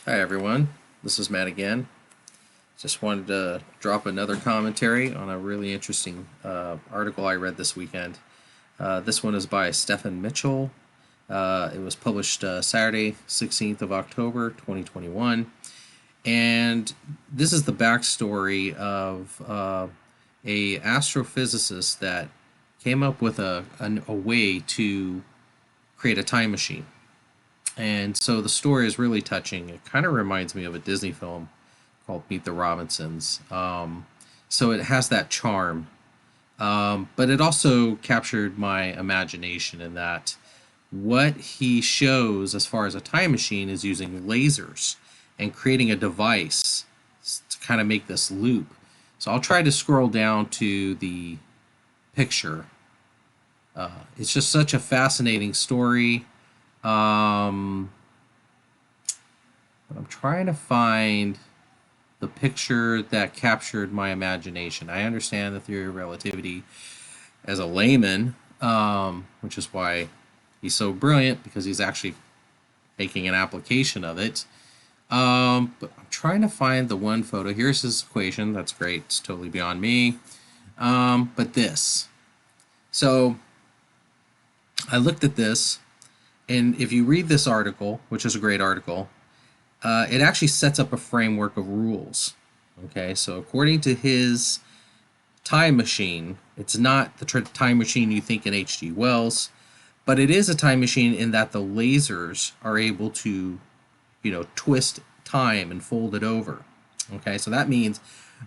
Hi everyone, this is Matt again. Just wanted to drop another commentary on a really interesting article I read this weekend. This one is by Stephen Mitchell. It was published Saturday, 16th of October, 2021. And this is the backstory of a astrophysicist that came up with a way to create a time machine. And so the story is really touching. It kind of reminds me of a Disney film called Meet the Robinsons. So it has that charm, but it also captured my imagination in that what he shows as far as a time machine is using lasers and creating a device to kind of make this loop. So I'll try to scroll down to the picture. It's just such a fascinating story. Um, but I'm trying to find the picture that captured my imagination. I understand the theory of relativity as a layman, which is why he's so brilliant because he's actually making an application of it. But I'm trying to find the one photo. Here's his equation. That's great. It's totally beyond me. But this. So I looked at this, and if you read this article, which is a great article, it actually sets up a framework of rules. Okay, so according to his time machine, it's not the time machine you think in H.G. Wells, but it is a time machine in that the lasers are able to, twist time and fold it over. Okay, so that means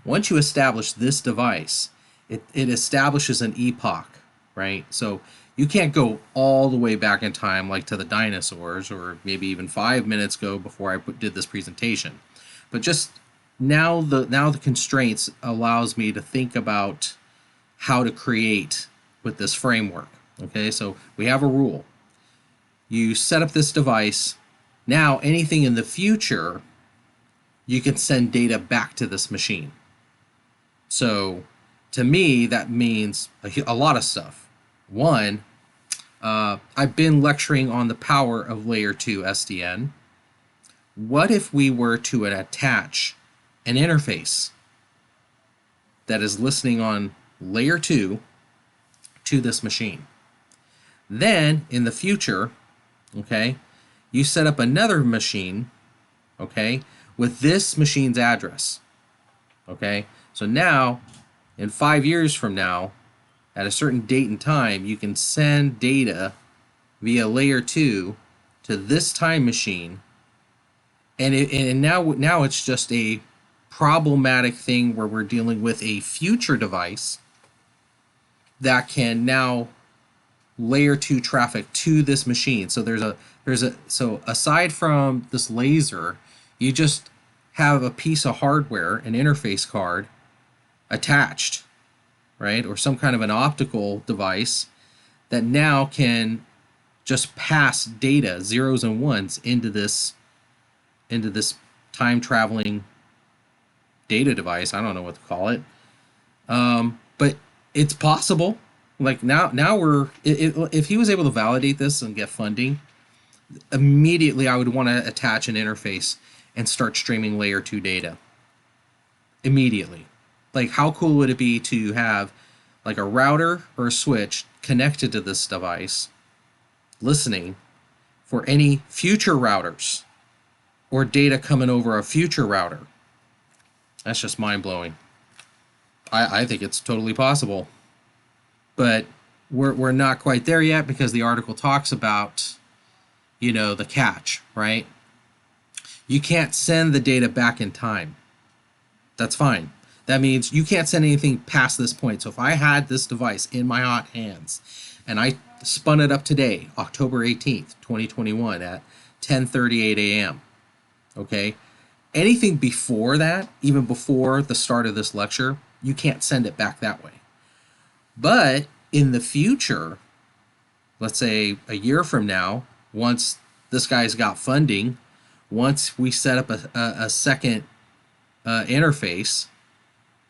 once you establish this device, it establishes an epoch, right? So you can't go all the way back in time like to the dinosaurs or maybe even 5 minutes ago before I did this presentation. But just now the constraints allows me to think about how to create with this framework. Okay, so we have a rule. You set up this device. Now anything in the future, you can send data back to this machine. So to me, that means a lot of stuff. One, I've been lecturing on the power of layer 2 SDN. What if we were to attach an interface that is listening on layer 2 to this machine? Then in the future, okay, you set up another machine, okay, with this machine's address. Okay, so now in 5 years from now, at a certain date and time, you can send data via layer 2 to this time machine, and now it's just a problematic thing where we're dealing with a future device that can now layer 2 traffic to this machine. So so aside from this laser, you just have a piece of hardware, an interface card attached, right? Or some kind of an optical device that now can just pass data, zeros and ones, into this time traveling data device. I don't know what to call it. But it's possible. Like now if he was able to validate this and get funding, immediately I would want to attach an interface and start streaming layer 2 data. Immediately. Like, how cool would it be to have like a router or a switch connected to this device, listening for any future routers or data coming over a future router? That's just mind-blowing. I think it's totally possible. But we're not quite there yet because the article talks about, the catch, right? You can't send the data back in time. That's fine. That means you can't send anything past this point. So if I had this device in my hot hands and I spun it up today, October 18th, 2021 at 10:38 a.m., okay, anything before that, even before the start of this lecture, you can't send it back that way. But in the future, let's say a year from now, once this guy's got funding, once we set up a second interface,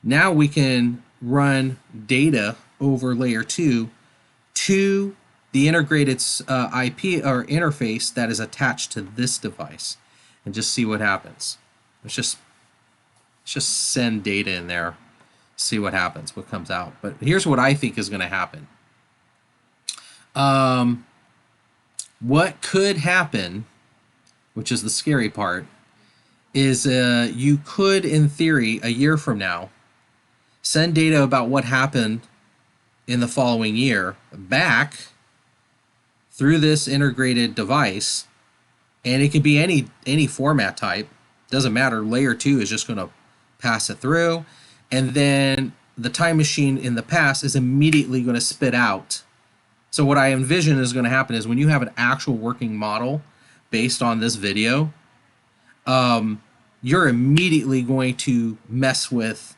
now we can run data over layer 2 to the integrated IP or interface that is attached to this device. and just see what happens. Let's just send data in there, see what happens, what comes out. But here's what I think is going to happen. What could happen, which is the scary part, is you could, in theory, a year from now, send data about what happened in the following year back through this integrated device, and it can be any format type. Doesn't matter. Layer 2 is just going to pass it through, and then the time machine in the past is immediately going to spit out. So what I envision is going to happen is when you have an actual working model based on this video, you're immediately going to mess with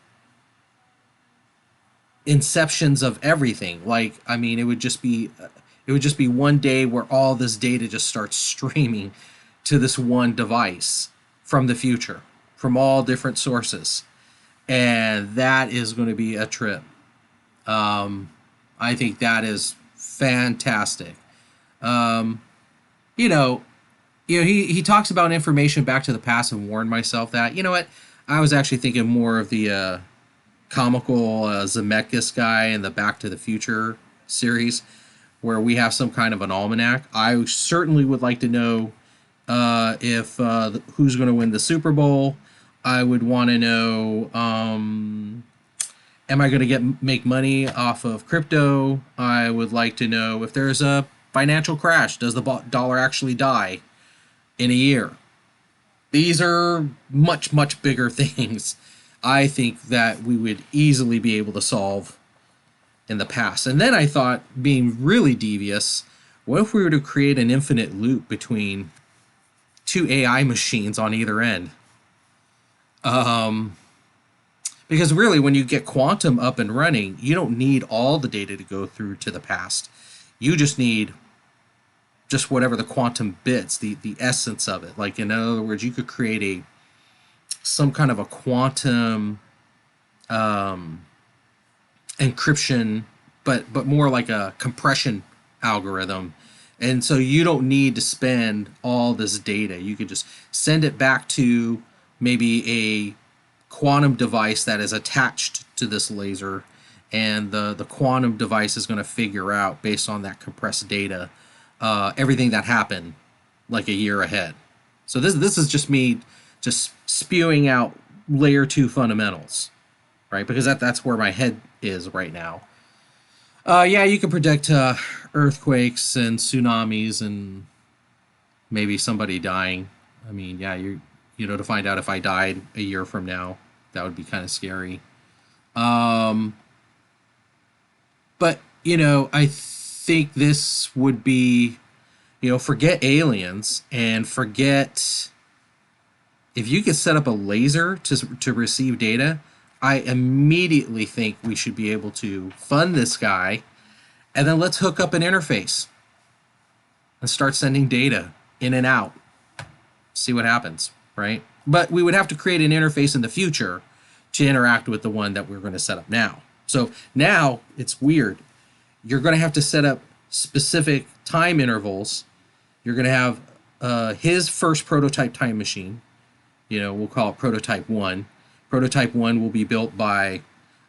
inceptions of everything. Like, I mean, it would just be one day where all this data just starts streaming to this one device from the future, from all different sources. And that is going to be a trip. I think that is fantastic. He talks about information back to the past and warned myself that, you know what, I was actually thinking more of the comical Zemeckis guy in the Back to the Future series, where we have some kind of an almanac. I certainly would like to know if who's going to win the Super Bowl. I would want to know, am I going to make money off of crypto? I would like to know if there's a financial crash. Does the dollar actually die in a year? These are much, much bigger things, I think, that we would easily be able to solve in the past. And then I thought, being really devious, what if we were to create an infinite loop between two AI machines on either end? Because really, when you get quantum up and running, you don't need all the data to go through to the past. You just need just whatever the quantum bits, the essence of it. Like, in other words, you could create some kind of a quantum encryption, but more like a compression algorithm. And so you don't need to spend all this data. You could just send it back to maybe a quantum device that is attached to this laser, and the quantum device is going to figure out, based on that compressed data, everything that happened like a year ahead. So this is just me just spewing out layer 2 fundamentals, right? Because that's where my head is right now. Yeah, you can predict earthquakes and tsunamis and maybe somebody dying. I mean, yeah, to find out if I died a year from now, that would be kind of scary. But, I think this would be, forget aliens and forget, if you could set up a laser to receive data, I immediately think we should be able to fund this guy, and then let's hook up an interface and start sending data in and out. See what happens, right? But we would have to create an interface in the future to interact with the one that we're going to set up now. So now it's weird. You're going to have to set up specific time intervals. You're going to have his first prototype time machine. We'll call it prototype 1. Prototype 1 will be built by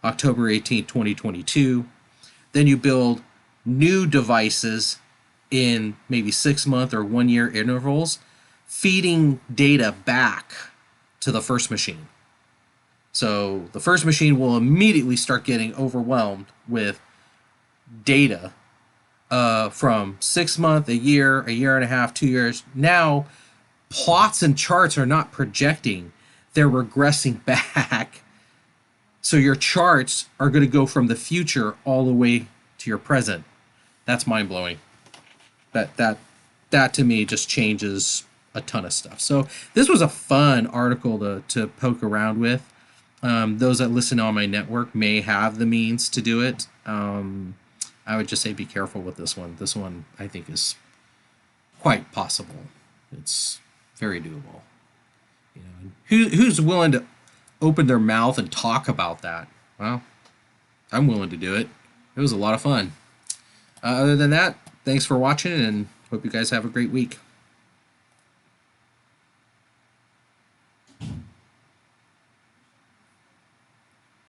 October 18, 2022. Then you build new devices in maybe 6-month or 1-year intervals, feeding data back to the first machine. So the first machine will immediately start getting overwhelmed with data from 6-month, a year and a half, 2 years. Now, plots and charts are not projecting. They're regressing back. So your charts are going to go from the future all the way to your present. That's mind-blowing. That to me just changes a ton of stuff. So this was a fun article to poke around with. Those that listen on my network may have the means to do it. I would just say be careful with this one. This one, I think, is quite possible. It's very doable. Who's willing to open their mouth and talk about that? Well, I'm willing to do it. It was a lot of fun. Other than that, thanks for watching, and hope you guys have a great week.